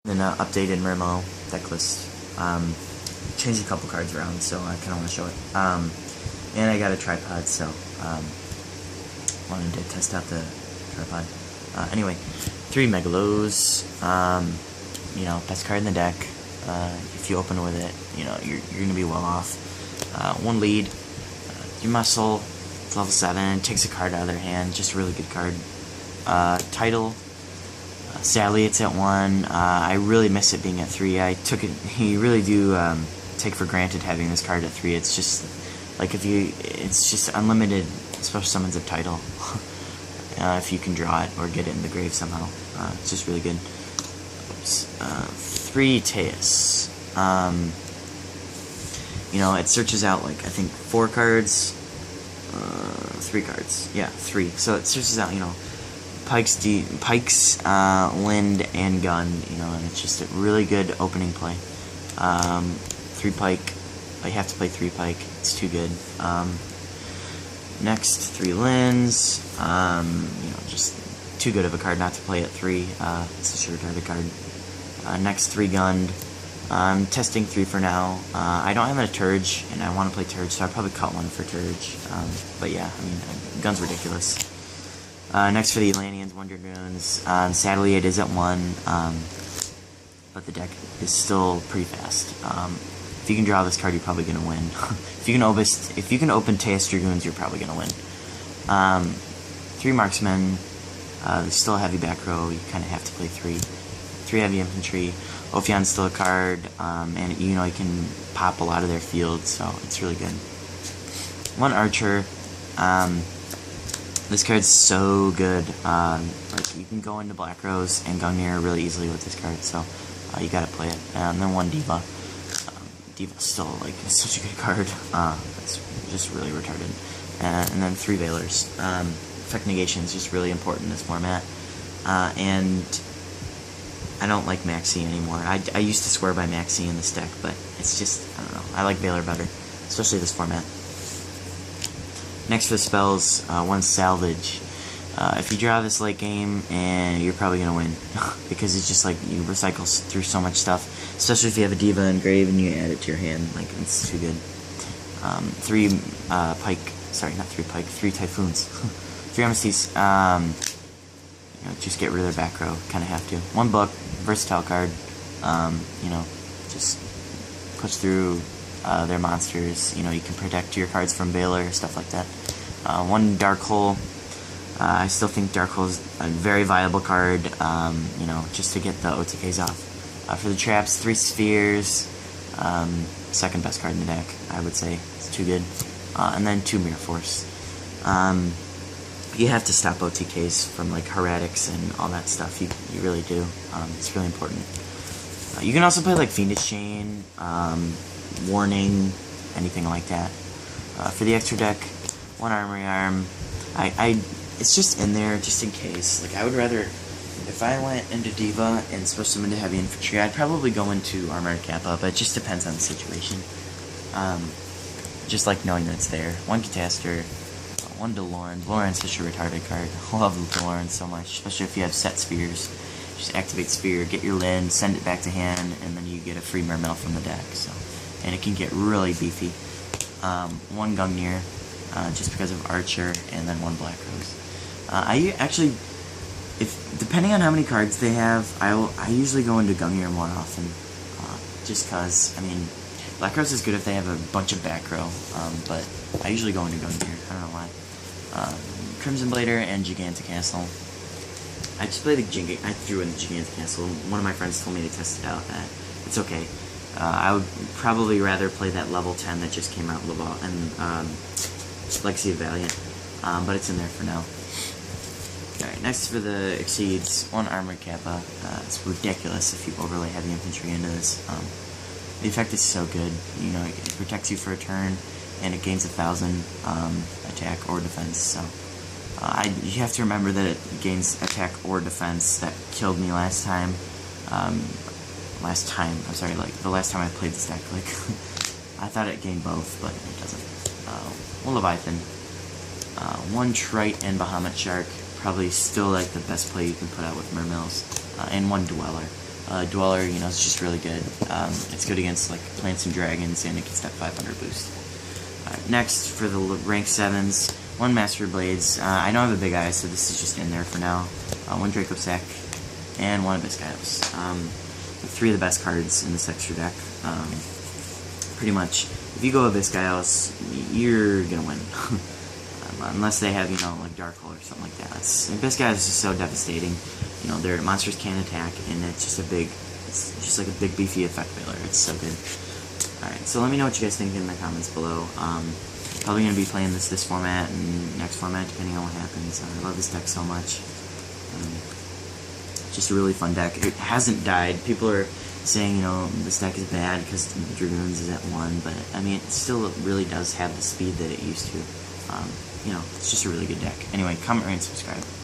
An updated Mermail deck list. Changed a couple cards around, so I kind of want to show it. And I got a tripod, so wanted to test out the tripod. Anyway, 3 Megalos. Best card in the deck. If you open with it, you're gonna be well off. 1 lead. Your muscle. It's level 7. Takes a card out of their hand. Just a really good card. Title. Sadly, it's at 1. I really miss it being at 3. I took it. You really do take for granted having this card at 3. It's just like it's just unlimited special summons of title. If you can draw it or get it in the grave somehow, it's just really good. Oops. 3 Teus. It searches out like I think 4 cards, 3 cards. Yeah, 3. So it searches out Pikes, Lind, and Gun, and it's just a really good opening play. 3 Pike, you have to play 3 Pike, it's too good. Next, 3 Linds, just too good of a card not to play at 3, it's a sure target card. Next, 3 Gund, I'm testing 3 for now. I don't have a Turge, and I want to play Turge, so I'll probably cut 1 for Turge, but yeah, Gun's ridiculous. Next for the Atlanteans, 1 Dragoons. Sadly, it is at 1, but the deck is still pretty fast. If you can draw this card, you're probably going to win. If you can open Teus Dragoons, you're probably going to win. 3 Marksmen. There's still a heavy back row. You kind of have to play 3. 3 Heavy Infantry. Ophion's still a card, and you can pop a lot of their field, so it's really good. 1 Archer. This card's so good. You can go into Black Rose and Gungnir really easily with this card, so you gotta play it. And then 1 Diva. Diva's still such a good card. It's just really retarded. And then 3 Veilers. Effect negation is just really important in this format. And I don't like Maxi anymore. I used to swear by Maxi in this deck, but it's just, I don't know. I like Veiler better, especially this format. Next for the spells, 1 Salvage. If you draw this late game, and you're probably going to win. Because it's just you recycle through so much stuff. Especially if you have a Diva engraved and you add it to your hand. It's too good. 3 Pike. Sorry, not 3 Pike. 3 Typhoons. 3 Amnesties. Just get rid of their back row. Kind of have to. 1 Book. Versatile card. Just push through their monsters. You can protect your cards from Veiler, stuff like that. 1 Dark Hole. I still think Dark Hole is a very viable card, just to get the OTKs off. For the traps, 3 Spheres. Second best card in the deck, I would say. It's too good. And then 2 Mirror Force. You have to stop OTKs from Heretics and all that stuff. You really do. It's really important. You can also play Fiendish Chain, Warning, anything like that. For the extra deck, 1 Armory Arm. It's just in there just in case. I would rather, if I went into Diva and switched them into Heavy Infantry, I'd probably go into Armored Kappa, but it just depends on the situation. Just knowing that it's there. 1 Catastor, 1 DeLorean. DeLorean's such a retarded card. I love DeLorean so much, especially if you have set Spheres. Just activate Sphere, get your Lin, send it back to hand, and then you get a free Mermail from the deck. And it can get really beefy. 1 Gungnir, just because of Archer, and then 1 Black Rose. I actually, depending on how many cards they have, I usually go into Gungnir more often. Just cause, Black Rose is good if they have a bunch of back row, but I usually go into Gungnir. I don't know why. Crimson Blader and Gigantic Castle. I just played I threw in the Gigantic Castle. One of my friends told me to test it out. It's okay. I would probably rather play that level 10 that just came out in Legacy of Valiant, but it's in there for now. Alright, next for the Exceeds, 1 Armored Kappa. It's ridiculous if you overlay Heavy Infantry into this. The effect is so good. It protects you for a turn, and it gains 1,000 attack or defense. So you have to remember that it gains attack or defense. That killed me last time. The last time I played this deck. I thought it gained both, but it doesn't. 1 Leviathan, 1 Trite and Bahamut Shark. Probably still the best play you can put out with Mermails. And 1 Dweller. Dweller, you know, it's just really good. It's good against like Plants and Dragons, and it gets that 500 boost. Next, for the rank 7s, 1 Master Blades. I don't have a Big Eye, so this is just in there for now. 1 Draco Sack, and 1 Abyss Gyos. 3 of the best cards in this extra deck. Pretty much, if you go Abyss Gyos, you're gonna win. Unless they have, you know, like Dark Hole or something like that. Abyss Gyos is just so devastating. You know, their monsters can't attack, and it's just like a big beefy effect veiler. It's so good. Alright, so let me know what you guys think in the comments below. Probably going to be playing this format and next format, depending on what happens. I love this deck so much. Just a really fun deck. It hasn't died. People are saying, you know, this deck is bad because Dragoons is at 1, but I mean, it still really does have the speed that it used to. You know, it's just a really good deck. Anyway, comment, rate, and subscribe.